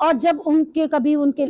اور جب ان کے کبھی ان کے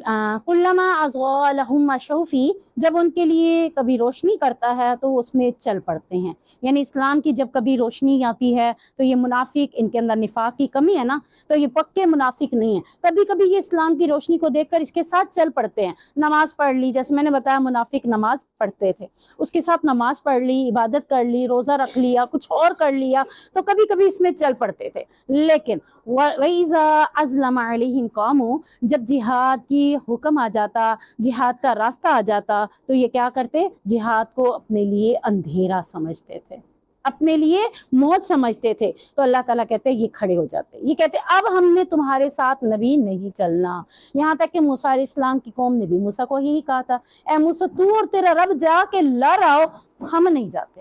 کلما اضاء لهم مشوا فیہ، جب ان کے لیے کبھی روشنی کرتا ہے تو اس میں چل پڑتے ہیں. یعنی اسلام کی جب کبھی روشنی آتی ہے تو یہ منافق، ان کے اندر نفاق کی کمی ہے نا، تو یہ پکے منافق نہیں ہیں. کبھی کبھی یہ اسلام کی روشنی کو دیکھ کر اس کے ساتھ چل پڑتے ہیں. نماز پڑھ لی، جیسے میں نے بتایا منافق نماز پڑھتے تھے، اس کے ساتھ نماز پڑھ لی، عبادت کر لی، روزہ رکھ لیا، کچھ اور کر لیا، تو کبھی کبھی اس میں چل پڑتے تھے. لیکن وَإِذَا أَظْلَمَ عَلَيْهِمْ قَامُوا، جب جہاد کی حکم آ جاتا، جہاد کا راستہ آ جاتا، تو یہ کیا کرتے؟ جہاد کو اپنے لیے اندھیرا سمجھتے تھے، اپنے لیے موت سمجھتے تھے. تو اللہ تعالیٰ کہتے یہ کھڑے ہو جاتے، یہ کہتے اب ہم نے تمہارے ساتھ نبی نہیں چلنا. یہاں تک کہ موسیٰ علیہ السلام کی قوم نے بھی موسیٰ کو یہی کہا تھا، اے موسیٰ تو اور تیرا رب جا کے لڑ آؤ، ہم نہیں جاتے،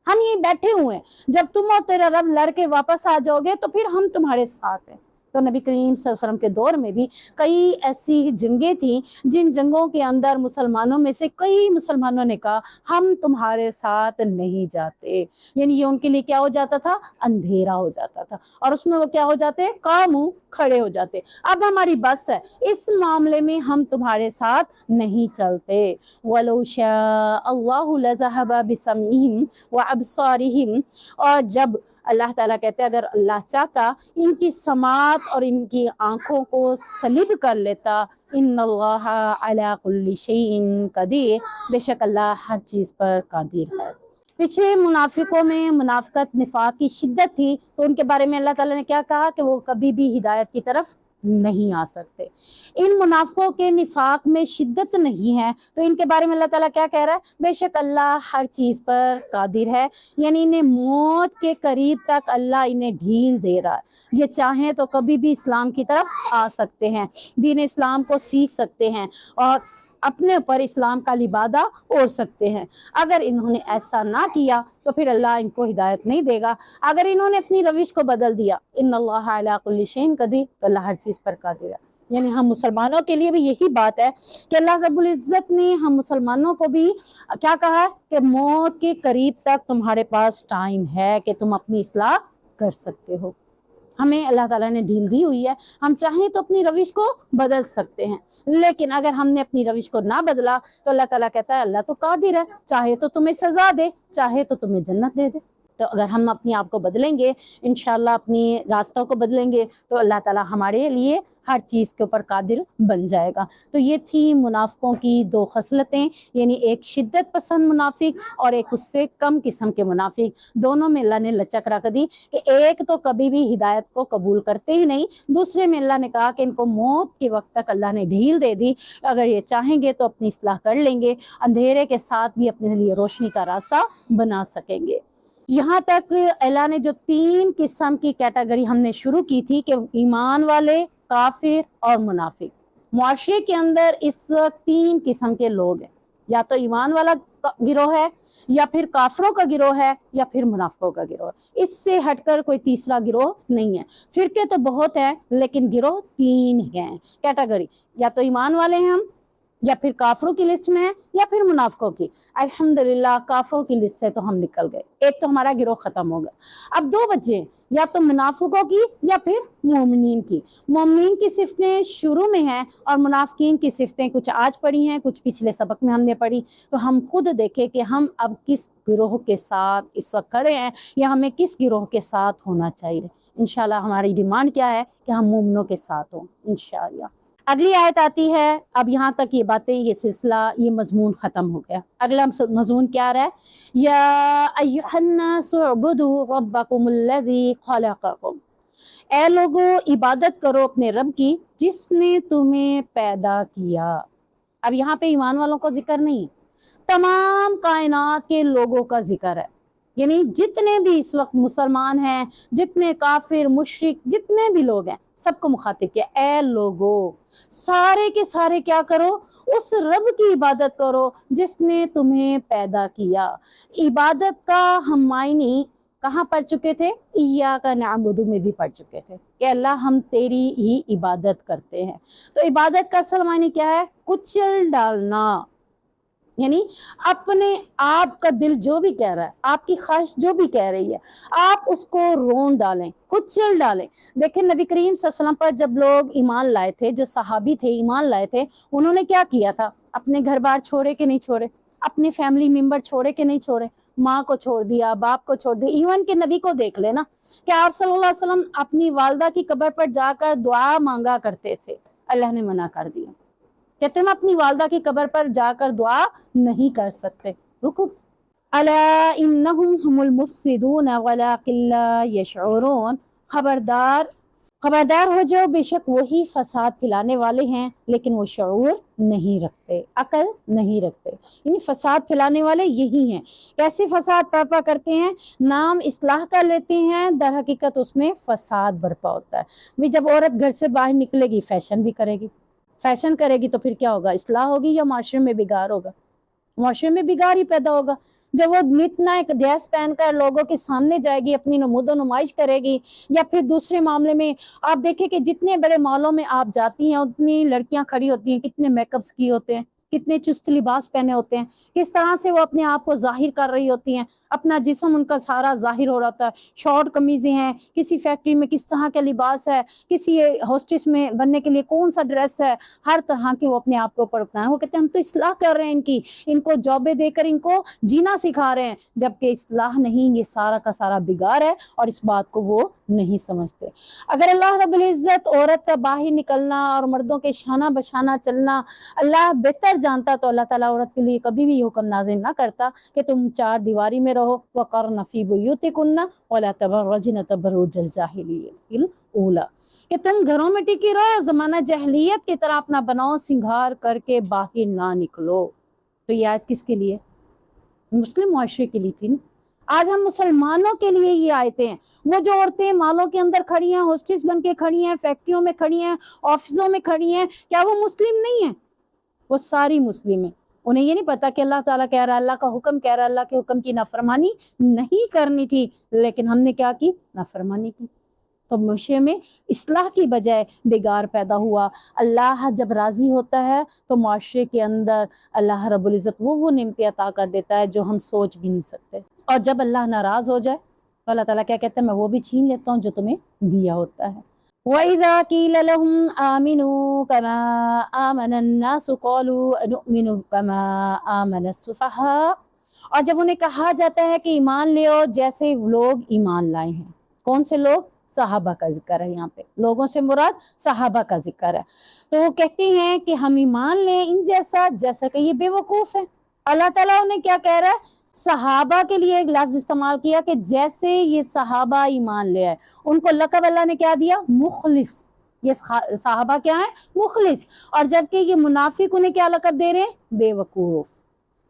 ہم یہیں بیٹھے ہوئے ہیں، جب تم اور تیرا رب لڑ کے واپس آ جاؤ گے تو پھر ہم تمہارے ساتھ ہیں. تو نبی کریم صلی اللہ علیہ وسلم کے دور میں بھی کئی ایسی جنگیں تھیں جن جنگوں کے اندر مسلمانوں میں سے کئی مسلمانوں نے کہا ہم تمہارے ساتھ نہیں جاتے. یعنی یہ ان کے لیے کیا ہو جاتا تھا؟ اندھیرا ہو جاتا تھا، اور اس میں وہ کیا ہو جاتے؟ قاموا، کھڑے ہو جاتے. اب ہماری بس ہے، اس معاملے میں ہم تمہارے ساتھ نہیں چلتے. وَلَوْ شَاءَ اللَّهُ لَذَهَبَ بِسَمْعِهِمْ وَأَبْصَارِهِمْ، اور جب اللہ تعالیٰ کہتے ہیں اگر اللہ چاہتا ان کی سماعت اور ان کی آنکھوں کو سلب کر لیتا. ان اللہ علی کل شیء قدیر، بے شک اللہ ہر چیز پر قادر ہے. پیچھے منافقوں میں منافقت نفاق کی شدت تھی، تو ان کے بارے میں اللہ تعالیٰ نے کیا کہا کہ وہ کبھی بھی ہدایت کی طرف نہیں آ سکتے. ان منافقوں کے نفاق میں شدت نہیں ہے، تو ان کے بارے میں اللہ تعالیٰ کیا کہہ رہا ہے؟ بے شک اللہ ہر چیز پر قادر ہے. یعنی انہیں موت کے قریب تک اللہ انہیں ڈھیل دے رہا ہے. یہ چاہیں تو کبھی بھی اسلام کی طرف آ سکتے ہیں، دین اسلام کو سیکھ سکتے ہیں اور اپنے اوپر اسلام کا لبادہ اوڑھ سکتے ہیں. اگر انہوں نے ایسا نہ کیا تو پھر اللہ ان کو ہدایت نہیں دے گا. اگر انہوں نے اپنی روش کو بدل دیا، ان اللہ علی کل شیء قدیر، تو اللہ ہر چیز پر قادر ہے. یعنی ہم مسلمانوں کے لیے بھی یہی بات ہے کہ اللہ رب العزت نے ہم مسلمانوں کو بھی کیا کہا ہے کہ موت کے قریب تک تمہارے پاس ٹائم ہے کہ تم اپنی اصلاح کر سکتے ہو. ہمیں اللہ تعالیٰ نے ڈھیل دی ہوئی ہے، ہم چاہیں تو اپنی روش کو بدل سکتے ہیں، لیکن اگر ہم نے اپنی روش کو نہ بدلا تو اللہ تعالیٰ کہتا ہے اللہ تو قادر ہے، چاہے تو تمہیں سزا دے، چاہے تو تمہیں جنت دے دے. تو اگر ہم اپنے آپ کو بدلیں گے، انشاءاللہ اپنی راستوں کو بدلیں گے، تو اللہ تعالیٰ ہمارے لیے ہر چیز کے اوپر قادر بن جائے گا. تو یہ تھی منافقوں کی دو خصلتیں، یعنی ایک شدت پسند منافق اور ایک اس سے کم قسم کے منافق. دونوں میں اللہ نے لچک رکھ دی کہ ایک تو کبھی بھی ہدایت کو قبول کرتے ہی نہیں، دوسرے میں اللہ نے کہا کہ ان کو موت کے وقت تک اللہ نے ڈھیل دے دی. اگر یہ چاہیں گے تو اپنی اصلاح کر لیں گے، اندھیرے کے ساتھ بھی اپنے لیے روشنی کا راستہ بنا سکیں گے. یہاں تک اللہ نے جو 3 قسم کی کیٹیگری ہم نے شروع کی تھی کہ ایمان والے، کافر اور منافق. معاشرے کے اندر اس وقت 3 قسم کے لوگ ہیں، یا تو ایمان والا گروہ ہے، یا پھر کافروں کا گروہ ہے، یا پھر منافقوں کا گروہ ہے. اس سے ہٹ کر کوئی تیسرا گروہ نہیں ہے. فرقے تو بہت ہیں لیکن گروہ 3 ہیں کیٹیگری، یا تو ایمان والے ہیں ہم، یا پھر کافروں کی لسٹ میں ہے، یا پھر منافقوں کی. الحمدللہ کافروں کی لسٹ سے تو ہم نکل گئے، ایک تو ہمارا گروہ ختم ہو گیا. اب 2 بچے ہیں، یا تو منافقوں کی یا پھر مومنین کی. مومنین کی صفتیں شروع میں ہیں اور منافقین کی صفتیں کچھ آج پڑھی ہیں، کچھ پچھلے سبق میں ہم نے پڑھی. تو ہم خود دیکھیں کہ ہم اب کس گروہ کے ساتھ اس وقت کھڑے ہیں، یا ہمیں کس گروہ کے ساتھ ہونا چاہیے. انشاءاللہ ہماری ڈیمانڈ کیا ہے کہ ہم مومنوں کے ساتھ ہوں انشاءاللہ. اگلی آیت آتی ہے. اب یہاں تک یہ باتیں، یہ سلسلہ، یہ مضمون ختم ہو گیا. اگلا مضمون کیا آ رہا ہے؟ یا ایھا الناس اعبدوا ربکم الذی خلقکم، اے لوگو عبادت کرو اپنے رب کی جس نے تمہیں پیدا کیا. اب یہاں پہ ایمان والوں کا ذکر نہیں، تمام کائنات کے لوگوں کا ذکر ہے. یعنی جتنے بھی اس وقت مسلمان ہیں، جتنے کافر مشرک جتنے بھی لوگ ہیں، سب کو مخاطب کیا، اے لوگو سارے کے سارے کیا کرو؟ اس رب کی عبادت کرو جس نے تمہیں پیدا کیا. عبادت کا ہم معنی کہاں پڑھ چکے تھے؟ ایاک نعبد میں بھی پڑھ چکے تھے کہ اللہ ہم تیری ہی عبادت کرتے ہیں. تو عبادت کا اصل معنی کیا ہے؟ کچل ڈالنا. یعنی اپنے آپ کا دل جو بھی کہہ رہا ہے، آپ کی خواہش جو بھی کہہ رہی ہے، آپ اس کو رون ڈالیں، کچل ڈالیں۔ دیکھیں نبی کریم صلی اللہ علیہ وسلم پر جب لوگ ایمان لائے تھے، جو صحابی تھے ایمان لائے تھے، انہوں نے کیا کیا تھا؟ اپنے گھر بار چھوڑے کہ نہیں چھوڑے؟ اپنے فیملی ممبر چھوڑے کہ نہیں چھوڑے؟ ماں کو چھوڑ دیا، باپ کو چھوڑ دیا، ایون کہ نبی کو دیکھ لینا کہ آپ صلی اللہ علیہ وسلم اپنی والدہ کی قبر پر جا کر دعا مانگا کرتے تھے، اللہ نے منع کر دیا کہ تم اپنی والدہ کی قبر پر جا کر دعا نہیں کر سکتے۔ رکو، الا انہم ہم المفسدون ولکن لا یشعرون، خبردار خبردار ہو جاؤ، بے شک وہی فساد پھیلانے والے ہیں لیکن وہ شعور نہیں رکھتے، عقل نہیں رکھتے۔ یعنی فساد پھیلانے والے یہی ہیں۔ کیسے فساد برپا کرتے ہیں؟ نام اصلاح کر لیتے ہیں، در حقیقت اس میں فساد برپا ہوتا ہے۔ جب عورت گھر سے باہر نکلے گی فیشن بھی کرے گی، فیشن کرے گی تو پھر کیا ہوگا؟ اصلاح ہوگی یا معاشرے میں بگاڑ ہوگا؟ معاشرے میں بگاڑ ہی پیدا ہوگا۔ جب وہ نت نئے ڈریس پہن کر لوگوں کے سامنے جائے گی، اپنی نمود و نمائش کرے گی، یا پھر دوسرے معاملے میں آپ دیکھیں کہ جتنے بڑے مالوں میں آپ جاتی ہیں اتنی لڑکیاں کھڑی ہوتی ہیں، کتنے میک اپس کی ہوتے ہیں، کتنے چست لباس پہنے ہوتے ہیں، کس طرح سے وہ اپنے آپ کو ظاہر کر رہی ہوتی ہیں، اپنا جسم ان کا سارا ظاہر ہو رہا ہے۔ شارٹ قمیضیں ہیں، کسی فیکٹری میں کس طرح کا لباس ہے، کسی ہاسٹس میں بننے کے لیے کون سا ڈریس ہے، ہر طرح کے وہ اپنے آپ کو اوپر اپنا ہے۔ وہ کہتے ہیں ہم تو اصلاح کر رہے ہیں ان کو جابیں دے کر ان کو جینا سکھا رہے ہیں، جبکہ اصلاح نہیں، یہ سارا کا سارا بگاڑ ہے، اور اس بات کو وہ نہیں سمجھتے۔ اگر اللہ رب العزت عورت کا باہر نکلنا اور مردوں کے شانہ بشانہ چلنا اللہ بہتر جانتا تو اللہ تعالیٰ عورت کے لیے کبھی بھی یہ حکم نازل نہ کرتا کہ تم چار دیواری میں رہو، وَقَرْنَ فِي بُيُوتِكُنَّ وَلَا تَبَرَّجْنَ تَبَرُّجَ الْجَاهِلِيَّةِ الْأُولَىٰ، کہ تم گھروں میں ٹکی رہو، زمانہ جہلیت کی طرح اپنا بناؤ سنگھار کر کے باہر نہ نکلو۔ تو یہ آیت کس کے لیے؟ مسلم معاشرے کے لیے تھی نا۔ آج ہم مسلمانوں کے لیے یہ آیتیں ہیں۔ وہ جو عورتیں مالوں کے اندر کھڑی ہیں، ہوسٹس بن کے کھڑی ہیں، فیکٹریوں میں کھڑی ہیں، آفسوں میں کھڑی ہیں، کیا وہ مسلم نہیں ہیں؟ وہ ساری مسلم ہیں۔ انہیں یہ نہیں پتا کہ اللہ تعالیٰ کہہ رہا ہے، اللہ کا حکم کہہ رہا ہے، اللہ کے حکم کی نافرمانی نہیں کرنی تھی، لیکن ہم نے کیا کی؟ نافرمانی کی۔ تو معاشرے میں اصلاح کی بجائے بگاڑ پیدا ہوا۔ اللہ جب راضی ہوتا ہے تو معاشرے کے اندر اللہ رب العزت وہ نعمتیں عطا کر دیتا ہے جو ہم سوچ بھی نہیں سکتے، اور جب اللہ ناراض ہو جائے تو اللہ تعالیٰ کیا کہتا ہے؟ میں وہ بھی چھین لیتا ہوں جو تمہیں دیا ہوتا ہے۔ وَإِذَا قِيلَ لَهُمْ آمِنُوا كَمَا آمَنَ النَّاسُ قَالُوا أَنُؤْمِنُ كَمَا آمَنَ السُّفَهَاءُ، اور جب انہیں کہا جاتا ہے کہ ایمان لے آؤ جیسے لوگ ایمان لائے ہیں۔ کون سے لوگ؟ صحابہ کا ذکر ہے یہاں پہ، لوگوں سے مراد صحابہ کا ذکر ہے۔ تو وہ کہتے ہیں کہ ہم ایمان لیں ان جیسا کہ یہ بے وقوف ہے۔ اللہ تعالیٰ انہیں کیا کہہ رہا ہے؟ صحابہ کے لیے ایک لفظ استعمال کیا کہ جیسے یہ صحابہ ایمان لے آئے، ان کو لقب اللہ نے کیا دیا؟ مخلص۔ یہ صحابہ کیا ہیں؟ مخلص۔ اور جبکہ یہ منافق انہیں کیا لقب دے رہے ہیں؟ بے وقوف۔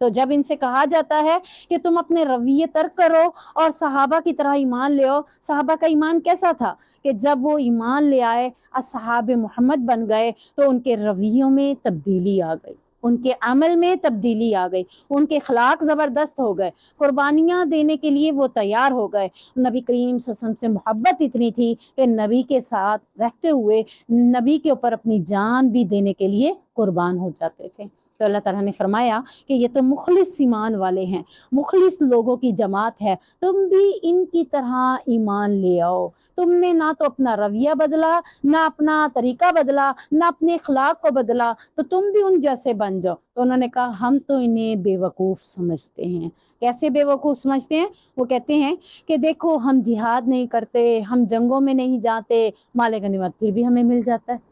تو جب ان سے کہا جاتا ہے کہ تم اپنے رویے ترک کرو اور صحابہ کی طرح ایمان لے آؤ، صحابہ کا ایمان کیسا تھا کہ جب وہ ایمان لے آئے، اصحاب محمد بن گئے، تو ان کے رویوں میں تبدیلی آ گئی، ان کے عمل میں تبدیلی آ گئی، ان کے اخلاق زبردست ہو گئے، قربانیاں دینے کے لیے وہ تیار ہو گئے۔ نبی کریم صلی اللہ علیہ وسلم سے محبت اتنی تھی کہ نبی کے ساتھ رہتے ہوئے نبی کے اوپر اپنی جان بھی دینے کے لیے قربان ہو جاتے تھے۔ تو اللہ تعالیٰ نے فرمایا کہ یہ تو مخلص ایمان والے ہیں، مخلص لوگوں کی جماعت ہے، تم بھی ان کی طرح ایمان لے آؤ۔ تم نے نہ تو اپنا رویہ بدلا، نہ اپنا طریقہ بدلا، نہ اپنے اخلاق کو بدلا، تو تم بھی ان جیسے بن جاؤ۔ تو انہوں نے کہا ہم تو انہیں بے وقوف سمجھتے ہیں۔ کیسے بے وقوف سمجھتے ہیں؟ وہ کہتے ہیں کہ دیکھو ہم جہاد نہیں کرتے، ہم جنگوں میں نہیں جاتے، مال غنیمت پھر بھی ہمیں مل جاتا ہے۔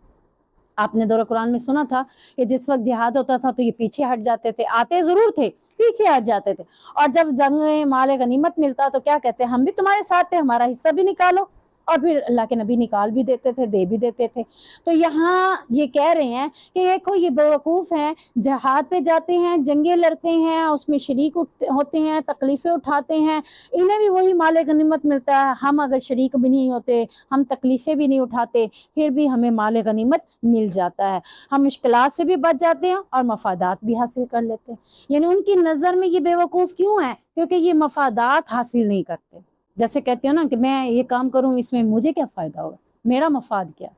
آپ نے دورہ قرآن میں سنا تھا کہ جس وقت جہاد ہوتا تھا تو یہ پیچھے ہٹ جاتے تھے، آتے ضرور تھے، پیچھے ہٹ جاتے تھے، اور جب جنگ میں مال غنیمت ملتا تو کیا کہتے ہیں؟ ہم بھی تمہارے ساتھ تھے، ہمارا حصہ بھی نکالو، اور پھر اللہ کے نبی نکال بھی دیتے تھے، دے بھی دیتے تھے۔ تو یہاں یہ کہہ رہے ہیں کہ دیکھو یہ بیوقوف ہیں، جہاد پہ جاتے ہیں، جنگیں لڑتے ہیں، اس میں شریک ہوتے ہیں، تکلیفیں اٹھاتے ہیں، انہیں بھی وہی مال غنیمت ملتا ہے۔ ہم اگر شریک بھی نہیں ہوتے، ہم تکلیفیں بھی نہیں اٹھاتے، پھر بھی ہمیں مال غنیمت مل جاتا ہے، ہم مشکلات سے بھی بچ جاتے ہیں اور مفادات بھی حاصل کر لیتے ہیں۔ یعنی ان کی نظر میں یہ بیوقوف کیوں ہیں؟ کیونکہ یہ مفادات حاصل نہیں کرتے۔ جیسے کہتے ہو نا کہ میں یہ کام کروں، اس میں مجھے کیا فائدہ ہوگا، میرا مفاد کیا؟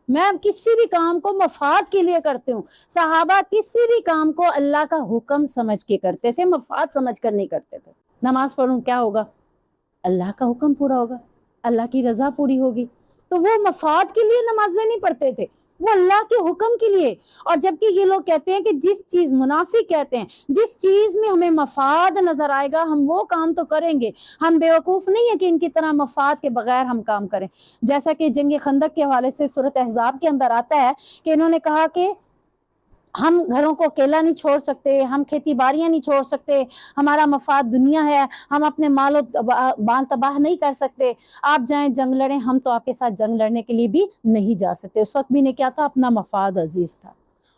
میں کسی بھی کام کو مفاد کے لیے کرتی ہوں. صحابہ کسی بھی کام کو اللہ کا حکم سمجھ کے کرتے تھے, مفاد سمجھ کر نہیں کرتے تھے. نماز پڑھوں کیا ہوگا؟ اللہ کا حکم پورا ہوگا, اللہ کی رضا پوری ہوگی. تو وہ مفاد کے لیے نمازیں نہیں پڑھتے تھے, وہ اللہ کے حکم کے لیے. اور جبکہ یہ لوگ کہتے ہیں کہ جس چیز, منافق کہتے ہیں جس چیز میں ہمیں مفاد نظر آئے گا ہم وہ کام تو کریں گے. ہم بیوقوف نہیں ہیں کہ ان کی طرح مفاد کے بغیر ہم کام کریں. جیسا کہ جنگ خندق کے حوالے سے سورۃ احزاب کے اندر آتا ہے کہ انہوں نے کہا کہ ہم گھروں کو اکیلا نہیں چھوڑ سکتے, ہم کھیتی باڑیاں نہیں چھوڑ سکتے, ہمارا مفاد دنیا ہے, ہم اپنے مال و بال تباہ نہیں کر سکتے, آپ جائیں جنگ لڑیں, ہم تو آپ کے ساتھ جنگ لڑنے کے لیے بھی نہیں جا سکتے. اس وقت بھی نے کیا تھا, اپنا مفاد عزیز تھا.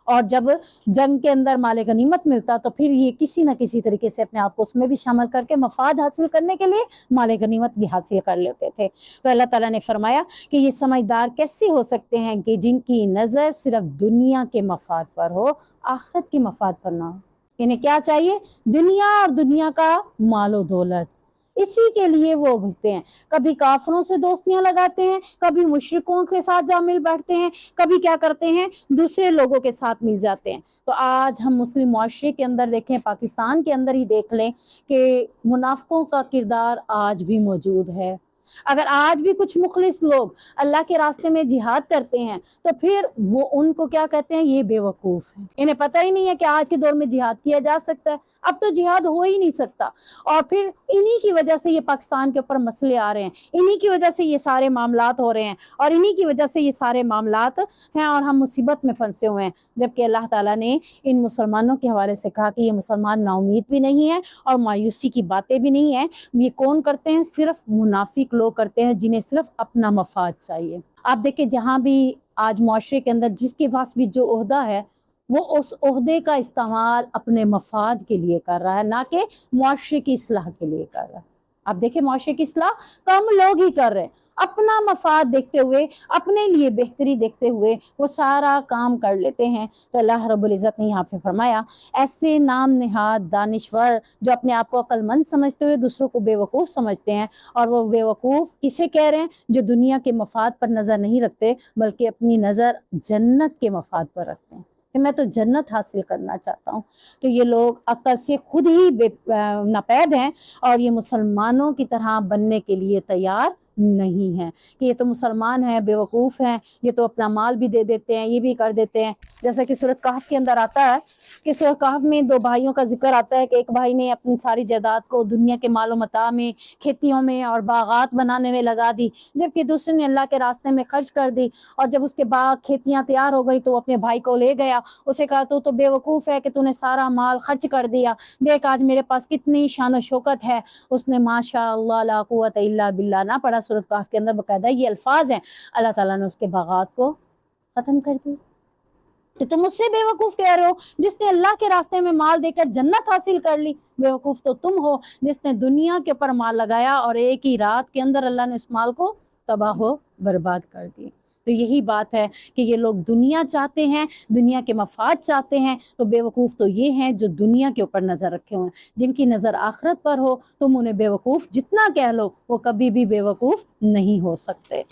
اور جب جنگ کے اندر مال غنیمت ملتا تو پھر یہ کسی نہ کسی طریقے سے اپنے آپ کو اس میں بھی شامل کر کے مفاد حاصل کرنے کے لیے مال غنیمت بھی حاصل کر لیتے تھے. تو اللہ تعالیٰ نے فرمایا کہ یہ سمجھدار کیسے ہو سکتے ہیں کہ جن کی نظر صرف دنیا کے مفاد پر ہو, آخرت کے مفاد پر نہ ہو. انہیں کیا چاہیے؟ دنیا اور دنیا کا مال و دولت, اسی کے لیے وہ بھگتے ہیں. کبھی کافروں سے دوستیاں لگاتے ہیں, کبھی مشرکوں کے ساتھ جا مل بیٹھتے ہیں, کبھی کیا کرتے ہیں دوسرے لوگوں کے ساتھ مل جاتے ہیں. تو آج ہم مسلم معاشرے کے اندر دیکھیں, پاکستان کے اندر ہی دیکھ لیں کہ منافقوں کا کردار آج بھی موجود ہے. اگر آج بھی کچھ مخلص لوگ اللہ کے راستے میں جہاد کرتے ہیں تو پھر وہ ان کو کیا کہتے ہیں, یہ بے وقوف ہیں. انہیں پتہ ہی نہیں ہے کہ آج کے دور میں جہاد کیا جا سکتا ہے. اب تو جہاد ہو ہی نہیں سکتا. اور پھر انہی کی وجہ سے یہ پاکستان کے اوپر مسئلے آ رہے ہیں, انہی کی وجہ سے یہ سارے معاملات ہو رہے ہیں, اور انہی کی وجہ سے یہ سارے معاملات ہیں, اور ہم مصیبت میں پھنسے ہوئے ہیں. جبکہ اللہ تعالیٰ نے ان مسلمانوں کے حوالے سے کہا کہ یہ مسلمان نا امید بھی نہیں ہے اور مایوسی کی باتیں بھی نہیں ہیں. یہ کون کرتے ہیں؟ صرف منافق لوگ کرتے ہیں, جنہیں صرف اپنا مفاد چاہیے. آپ دیکھیں جہاں بھی آج معاشرے کے اندر جس کے پاس بھی جو عہدہ ہے وہ اس عہدے کا استعمال اپنے مفاد کے لیے کر رہا ہے, نہ کہ معاشرے کی اصلاح کے لیے کر رہا ہے. آپ دیکھیں معاشرے کی اصلاح کم لوگ ہی کر رہے ہیں, اپنا مفاد دیکھتے ہوئے, اپنے لیے بہتری دیکھتے ہوئے وہ سارا کام کر لیتے ہیں. تو اللہ رب العزت نے یہاں پہ فرمایا, ایسے نام نہاد دانشور جو اپنے آپ کو عقل مند سمجھتے ہوئے دوسروں کو بے وقوف سمجھتے ہیں, اور وہ بے وقوف کسے کہہ رہے ہیں؟ جو دنیا کے مفاد پر نظر نہیں رکھتے بلکہ اپنی نظر جنت کے مفاد پر رکھتے ہیں کہ میں تو جنت حاصل کرنا چاہتا ہوں. تو یہ لوگ عقل سے خود ہی ناپید ہیں, اور یہ مسلمانوں کی طرح بننے کے لیے تیار نہیں ہیں کہ یہ تو مسلمان ہیں, بے وقوف ہیں, یہ تو اپنا مال بھی دے دیتے ہیں, یہ بھی کر دیتے ہیں. جیسا کہ سورۃ کہف کے اندر آتا ہے کہ سورۃ کہف میں دو بھائیوں کا ذکر آتا ہے کہ ایک بھائی نے اپنی ساری جائیداد کو دنیا کے مال و متاع میں, کھیتیوں میں اور باغات بنانے میں لگا دی, جبکہ دوسرے نے اللہ کے راستے میں خرچ کر دی. اور جب اس کے باغ کھیتیاں تیار ہو گئی تو وہ اپنے بھائی کو لے گیا, اسے کہا تو بے وقوف ہے کہ تو نے سارا مال خرچ کر دیا, دیکھ آج میرے پاس کتنی شان و شوکت ہے. اس نے ماشاء اللہ لا قوت الا باللہ نہ پڑھا. سورۃ کہف کے اندر باقاعدہ یہ الفاظ ہیں, اللہ تعالیٰ نے اس کے باغات کو ختم کر دی. کہ تم مجھ سے بے وقوف کہہ رہے ہو جس نے اللہ کے راستے میں مال دے کر جنت حاصل کر لی. بے وقوف تو تم ہو جس نے دنیا کے اوپر مال لگایا اور ایک ہی رات کے اندر اللہ نے اس مال کو تباہ و برباد کر دی. تو یہی بات ہے کہ یہ لوگ دنیا چاہتے ہیں, دنیا کے مفاد چاہتے ہیں. تو بے وقوف تو یہ ہیں جو دنیا کے اوپر نظر رکھے ہوئے ہیں. جن کی نظر آخرت پر ہو تم انہیں بے وقوف جتنا کہہ لو وہ کبھی بھی بے وقوف نہیں ہو سکتے.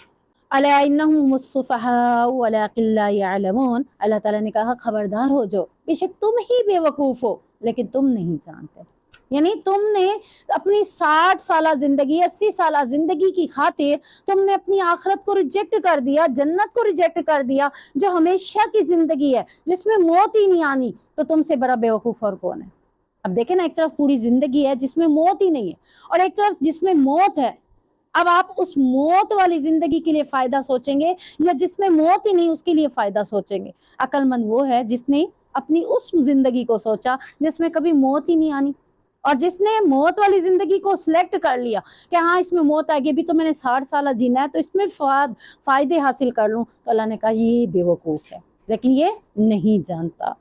الا انہم السفہاء ولکن لا یعلمون, اللہ تعالیٰ نے کہا خبردار ہو جو, بے شک تم ہی بے وقوف ہو لیکن تم نہیں جانتے. یعنی تم نے اپنی 60 سالہ زندگی, 80 سالہ زندگی کی خاطر تم نے اپنی آخرت کو ریجیکٹ کر دیا, جنت کو ریجیکٹ کر دیا جو ہمیشہ کی زندگی ہے جس میں موت ہی نہیں آنی. تو تم سے بڑا بے وقوف اور کون ہے؟ اب دیکھیں نا, ایک طرف پوری زندگی ہے جس میں موت ہی نہیں ہے, اور ایک طرف جس میں موت ہے. اب آپ اس موت والی زندگی کے لیے فائدہ سوچیں گے یا جس میں موت ہی نہیں اس کے لیے فائدہ سوچیں گے؟ عقل مند وہ ہے جس نے اپنی اس زندگی کو سوچا جس میں کبھی موت ہی نہیں آنی, اور جس نے موت والی زندگی کو سلیکٹ کر لیا کہ ہاں اس میں موت آئے گی, بھی تو میں نے 60 سالہ جینا ہے تو اس میں فائدے حاصل کر لوں. تو اللہ نے کہا یہ بے وقوف ہے لیکن یہ نہیں جانتا.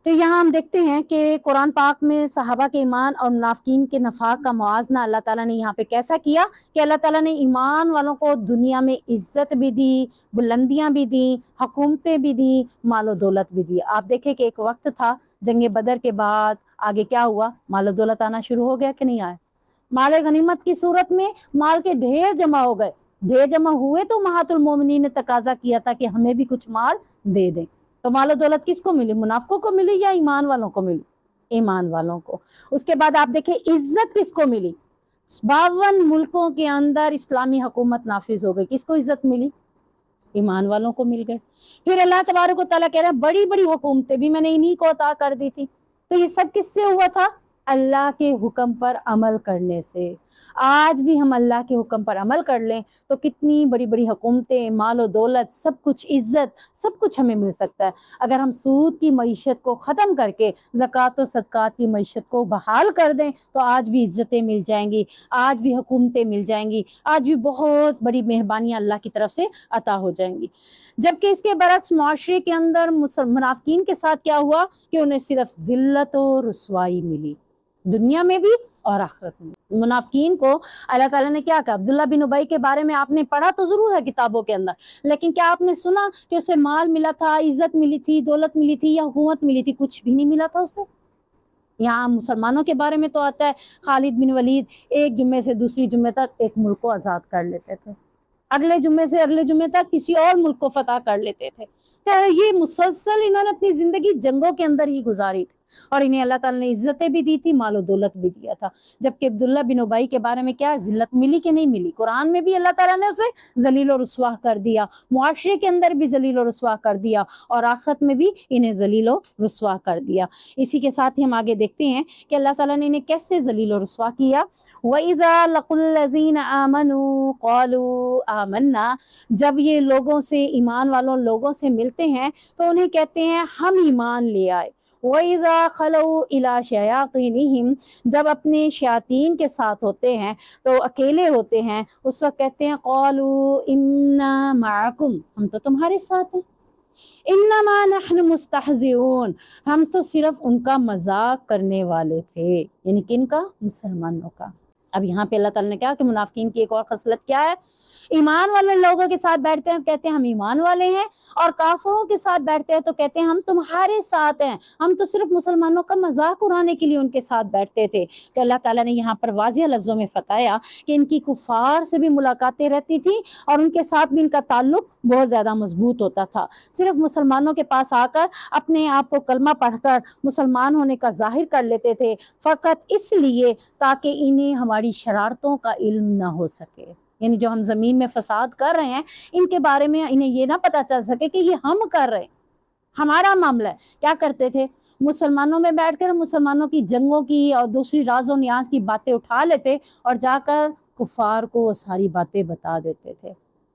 تو یہاں ہم دیکھتے ہیں کہ قرآن پاک میں صحابہ کے ایمان اور منافقین کے نفاق کا موازنہ اللہ تعالیٰ نے یہاں پہ کیسا کیا کہ اللہ تعالیٰ نے ایمان والوں کو دنیا میں عزت بھی دی, بلندیاں بھی دیں, حکومتیں بھی دیں, مال و دولت بھی دی. آپ دیکھیں کہ ایک وقت تھا جنگ بدر کے بعد آگے کیا ہوا, مال و دولت آنا شروع ہو گیا کہ نہیں آیا؟ مال غنیمت کی صورت میں مال کے ڈھیر جمع ہو گئے, دے جمع ہوئے تو امہات المومنین نے تقاضا کیا تھا کہ ہمیں بھی کچھ مال دے دیں. تو مال و دولت کس کو ملی؟ منافقوں کو ملی یا ایمان والوں کو ملی؟ ایمان والوں کو. اس کے بعد آپ دیکھیں عزت کس کو ملی؟ 52 ملکوں کے اندر اسلامی حکومت نافذ ہو گئی. کس کو عزت ملی؟ ایمان والوں کو مل گئے. پھر اللہ تبارک و تعالیٰ کہہ رہے ہیں بڑی بڑی حکومتیں بھی میں نے انہی کو عطا کر دی تھی. تو یہ سب کس سے ہوا تھا؟ اللہ کے حکم پر عمل کرنے سے. آج بھی ہم اللہ کے حکم پر عمل کر لیں تو کتنی بڑی بڑی حکومتیں، مال و دولت، سب کچھ، عزت، سب کچھ ہمیں مل سکتا ہے. اگر ہم سود کی معیشت کو ختم کر کے زکوٰۃ و صدقات کی معیشت کو بحال کر دیں تو آج بھی عزتیں مل جائیں گی، آج بھی حکومتیں مل جائیں گی، آج بھی بہت بڑی مہربانیاں اللہ کی طرف سے عطا ہو جائیں گی. جبکہ اس کے برعکس معاشرے کے اندر منافقین کے ساتھ کیا ہوا کہ انہیں صرف ذلت و رسوائی ملی، دنیا میں بھی اور آخرت میں. منافقین کو اللہ تعالیٰ نے کیا کہا؟ عبداللہ بن ابی کے بارے میں آپ نے پڑھا تو ضرور ہے کتابوں کے اندر، لیکن کیا آپ نے سنا کہ اسے مال ملا تھا، عزت ملی تھی، دولت ملی تھی یا حکومت ملی تھی؟ کچھ بھی نہیں ملا تھا اسے. یہاں مسلمانوں کے بارے میں تو آتا ہے خالد بن ولید ایک جمعے سے دوسری جمعے تک ایک ملک کو آزاد کر لیتے تھے، اگلے جمعے سے اگلے جمعے تک کسی اور ملک کو فتح کر لیتے تھے. تو یہ مسلسل انہوں نے اپنی زندگی جنگوں کے اندر ہی گزاری تھی، اور انہیں اللہ تعالیٰ نے عزتیں بھی دی تھی، مال و دولت بھی دیا تھا. جبکہ عبداللہ بن ابی کے بارے میں کیا ذلت ملی کہ نہیں ملی؟ قرآن میں بھی اللہ تعالیٰ نے اسے ذلیل و رسوا کر دیا، معاشرے کے اندر بھی ذلیل و رسوا کر دیا، اور آخرت میں بھی انہیں ذلیل و رسوا کر دیا. اسی کے ساتھ ہی ہم آگے دیکھتے ہیں کہ اللہ تعالیٰ نے انہیں کیسے ذلیل و رسوا کیا. وَإِذَا لَقُوا الَّذِينَ آمَنُوا قَالُوا آمَنَّا، جب یہ لوگوں سے، ایمان والوں لوگوں سے ملتے ہیں تو انہیں کہتے ہیں ہم ایمان لے آئے. وَإِذَا خَلَوْا إِلَىٰ شَيَاطِينِهِمْ، جب اپنے شیاطین کے ساتھ ہوتے ہیں تو اکیلے ہوتے ہیں، اس وقت کہتے ہیں قَالُوا إِنَّا مَعَكُمْ، ہم تو تمہارے ساتھ ہیں. انما نحن مستہزئون، ہم تو صرف ان کا مذاق کرنے والے تھے. یعنی کن کا؟ مسلمانوں کا. اب یہاں پہ اللہ تعالیٰ نے کہا کہ منافقین کی ایک اور خصلت کیا ہے؟ ایمان والے لوگوں کے ساتھ بیٹھتے ہیں کہتے ہیں ہم ایمان والے ہیں، اور کافروں کے ساتھ بیٹھتے ہیں تو کہتے ہیں ہم تمہارے ساتھ ہیں، ہم تو صرف مسلمانوں کا مذاق اڑانے کے لیے ان کے ساتھ بیٹھتے تھے. تو اللہ تعالیٰ نے یہاں پر واضح لفظوں میں بتایا کہ ان کی کفار سے بھی ملاقاتیں رہتی تھیں اور ان کے ساتھ بھی ان کا تعلق بہت زیادہ مضبوط ہوتا تھا. صرف مسلمانوں کے پاس آ کر اپنے آپ کو کلمہ پڑھ کر مسلمان ہونے کا ظاہر کر لیتے تھے، فقط اس لیے تاکہ انہیں ہماری شرارتوں کا علم نہ ہو سکے. یعنی جو ہم زمین میں فساد کر رہے ہیں ان کے بارے میں انہیں یہ نہ پتہ چل سکے کہ یہ ہم کر رہے ہیں، ہمارا معاملہ ہے. کیا کرتے تھے؟ مسلمانوں میں بیٹھ کر مسلمانوں کی جنگوں کی اور دوسری راز و نیاز کی باتیں اٹھا لیتے اور جا کر کفار کو وہ ساری باتیں بتا دیتے تھے.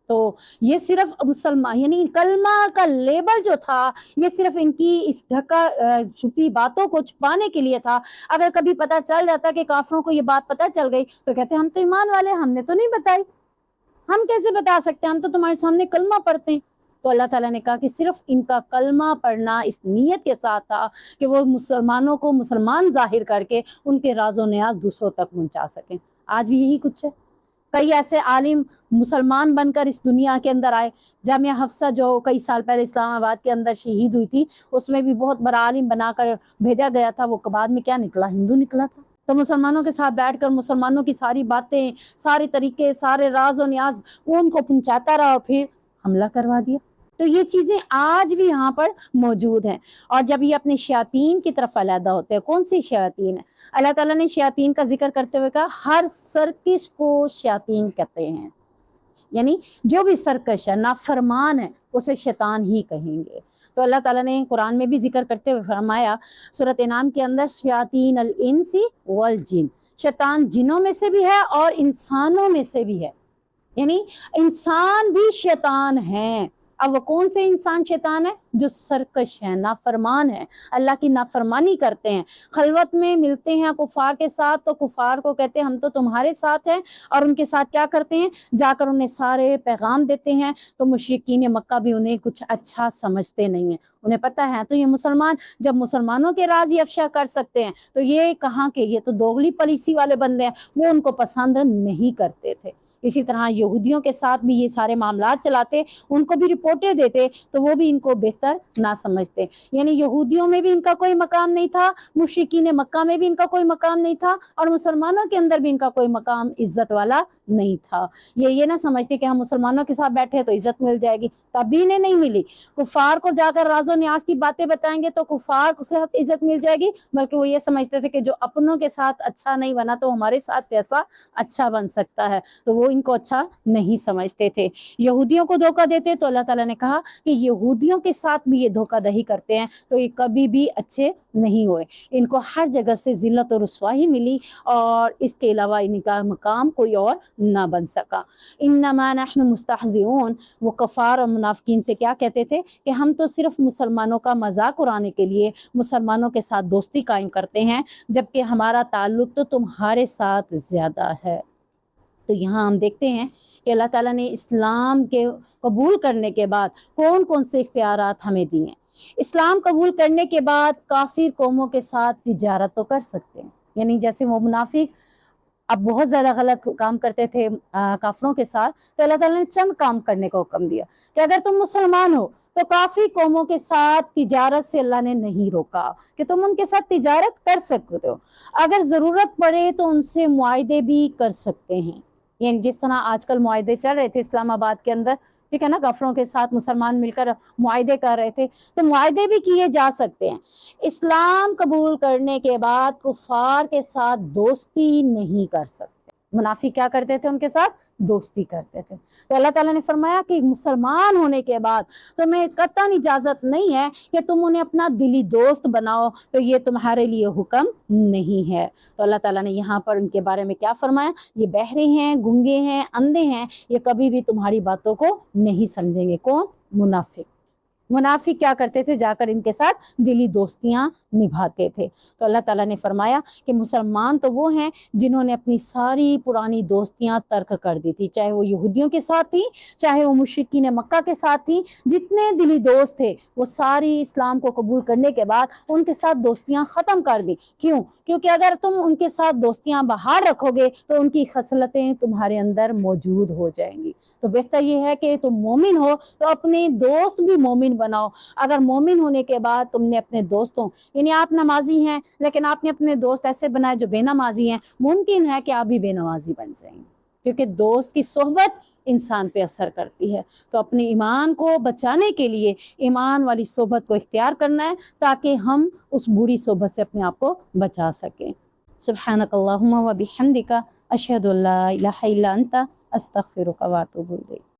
تو یہ صرف مسلمان، یعنی کلمہ کا لیبل جو تھا یہ صرف ان کی اس ڈھکا چھپی باتوں کو چھپانے کے لیے تھا. اگر کبھی پتہ چل جاتا کہ کافروں کو یہ بات پتہ چل گئی تو کہتے ہم تو ایمان والے، ہم نے تو نہیں بتائی، ہم کیسے بتا سکتے ہیں، ہم تو تمہارے سامنے کلمہ پڑھتے ہیں. تو اللہ تعالیٰ نے کہا کہ صرف ان کا کلمہ پڑھنا اس نیت کے ساتھ تھا کہ وہ مسلمانوں کو مسلمان ظاہر کر کے ان کے راز و نیاز دوسروں تک پہنچا سکیں. آج بھی یہی کچھ ہے. کئی ایسے عالم مسلمان بن کر اس دنیا کے اندر آئے. جامعہ حفصہ جو کئی سال پہلے اسلام آباد کے اندر شہید ہوئی تھی، اس میں بھی بہت بڑا عالم بنا کر بھیجا گیا تھا، وہ بعد میں کیا نکلا؟ ہندو نکلا تھا. تو مسلمانوں کے ساتھ بیٹھ کر مسلمانوں کی ساری باتیں، سارے طریقے، سارے راز و نیاز وہ ان کو پہنچاتا رہا اور پھر حملہ کروا دیا. تو یہ چیزیں آج بھی یہاں پر موجود ہیں. اور جب یہ اپنے شیاطین کی طرف علیحدہ ہوتے ہیں، کون سی شیاطین ہے؟ اللہ تعالیٰ نے شیاطین کا ذکر کرتے ہوئے کہا ہر سرکش کو شیاطین کہتے ہیں. یعنی جو بھی سرکش ہے، نافرمان ہے، اسے شیطان ہی کہیں گے. تو اللہ تعالیٰ نے قرآن میں بھی ذکر کرتے ہوئے فرمایا سورۃ انعام کے اندر شیاطین الانس والجن، شیطان جنوں میں سے بھی ہے اور انسانوں میں سے بھی ہے. یعنی انسان بھی شیطان ہیں. اب وہ کون سے انسان شیطان ہے؟ جو سرکش ہیں، نافرمان ہیں، اللہ کی نافرمانی کرتے ہیں، خلوت میں ملتے ہیں کفار کے ساتھ تو کفار کو کہتے ہیں ہم تو تمہارے ساتھ ہیں، اور ان کے ساتھ کیا کرتے ہیں؟ جا کر انہیں سارے پیغام دیتے ہیں. تو مشرکین مکہ بھی انہیں کچھ اچھا سمجھتے نہیں ہیں. انہیں پتہ ہے تو یہ مسلمان جب مسلمانوں کے راز ہی افشا کر سکتے ہیں تو یہ کہاں کے، یہ تو دوغلی پالیسی والے بندے ہیں، وہ ان کو پسند نہیں کرتے تھے. اسی طرح یہودیوں کے ساتھ بھی یہ سارے معاملات چلاتے، ان کو بھی رپورٹیں دیتے تو وہ بھی ان کو بہتر نہ سمجھتے۔ یعنی یہودیوں میں بھی ان کا کوئی مقام نہیں تھا، مشرکین مکہ میں بھی ان کا کوئی مقام نہیں تھا، اور مسلمانوں کے اندر بھی ان کا کوئی مقام عزت والا نہیں تھا۔ یہ نہ سمجھتے کہ ہم مسلمانوں کے ساتھ بیٹھے تو عزت مل جائے گی، تبھی انہیں نہیں ملی۔ کفار کو جا کر راز و نیاز کی باتیں بتائیں گے تو کفار کو صرف عزت مل جائے گی، بلکہ وہ یہ سمجھتے تھے کہ جو اپنوں کے ساتھ اچھا نہیں بنا تو ہمارے ساتھ کیسا اچھا بن سکتا ہے، تو وہ ان کو اچھا نہیں سمجھتے تھے۔ یہودیوں کو دھوکہ دیتے تو اللہ تعالیٰ نے کہا کہ یہودیوں کے ساتھ بھی یہ دھوکہ دہی کرتے ہیں تو یہ کبھی بھی اچھے نہیں ہوئے، ان کو ہر جگہ سے ذلت و رسوائی ملی، اور اس کے علاوہ ان کا مقام کوئی اور نہ بن سکا۔ انما نحن مستہزئون، وہ کفار اور منافقین سے کیا کہتے تھے کہ ہم تو صرف مسلمانوں کا مذاق اڑانے کے لیے مسلمانوں کے ساتھ دوستی قائم کرتے ہیں، جبکہ ہمارا تعلق تو تمہارے ساتھ زیادہ ہے۔ تو یہاں ہم دیکھتے ہیں کہ اللہ تعالیٰ نے اسلام کے قبول کرنے کے بعد کون کون سے اختیارات ہمیں دیے ہیں۔ اسلام قبول کرنے کے بعد کافر قوموں کے ساتھ تجارت تو کر سکتے ہیں، یعنی جیسے وہ منافق اب بہت زیادہ غلط کام کرتے تھے کافروں کے ساتھ، تو اللہ تعالیٰ نے چند کام کرنے کا حکم دیا کہ اگر تم مسلمان ہو تو کافی قوموں کے ساتھ تجارت سے اللہ نے نہیں روکا، کہ تم ان کے ساتھ تجارت کر سکتے ہو، اگر ضرورت پڑے تو ان سے معاہدے بھی کر سکتے ہیں۔ یعنی جس طرح آج کل معاہدے چل رہے تھے اسلام آباد کے اندر، ٹھیک ہے نا، کافروں کے ساتھ مسلمان مل کر معاہدے کر رہے تھے، تو معاہدے بھی کیے جا سکتے ہیں۔ اسلام قبول کرنے کے بعد کفار کے ساتھ دوستی نہیں کر سکتے۔ منافق کیا کرتے تھے؟ ان کے ساتھ دوستی کرتے تھے۔ تو اللہ تعالیٰ نے فرمایا کہ مسلمان ہونے کے بعد تمہیں قطعاً اجازت نہیں ہے کہ تم انہیں اپنا دلی دوست بناؤ، تو یہ تمہارے لیے حکم نہیں ہے۔ تو اللہ تعالیٰ نے یہاں پر ان کے بارے میں کیا فرمایا؟ یہ بہرے ہیں، گونگے ہیں، اندھے ہیں، یہ کبھی بھی تمہاری باتوں کو نہیں سمجھیں گے۔ کون؟ منافق۔ منافق کیا کرتے تھے؟ جا کر ان کے ساتھ دلی دوستیاں نبھاتے تھے۔ تو اللہ تعالیٰ نے فرمایا کہ مسلمان تو وہ ہیں جنہوں نے اپنی ساری پرانی دوستیاں ترک کر دی تھی، چاہے وہ یہودیوں کے ساتھ تھی، چاہے وہ مشرکین مکہ کے ساتھ تھی، جتنے دلی دوست تھے وہ ساری اسلام کو قبول کرنے کے بعد ان کے ساتھ دوستیاں ختم کر دی۔ کیوں؟ کیونکہ اگر تم ان کے ساتھ دوستیاں باہر رکھو گے تو ان کی خصلتیں تمہارے اندر موجود ہو جائیں گی۔ تو بہتر یہ ہے کہ تم مومن ہو تو اپنے دوست بھی مومن بناؤ۔ اگر مومن ہونے کے بعد تم نے اپنے دوستوں، یعنی آپ نمازی ہیں لیکن آپ نے اپنے دوست ایسے بنائے جو بے نمازی ہیں، ممکن ہے کہ آپ بھی بے نمازی بن جائیں، کیونکہ دوست کی صحبت انسان پہ اثر کرتی ہے۔ تو اپنے ایمان کو بچانے کے لیے ایمان والی صحبت کو اختیار کرنا ہے تاکہ ہم اس بری صحبت سے اپنے آپ کو بچا سکیں۔ سبحانک اللہم و بحمدک، اشہد ان لا الہ الا انت، استغفرک و اتوب الیک۔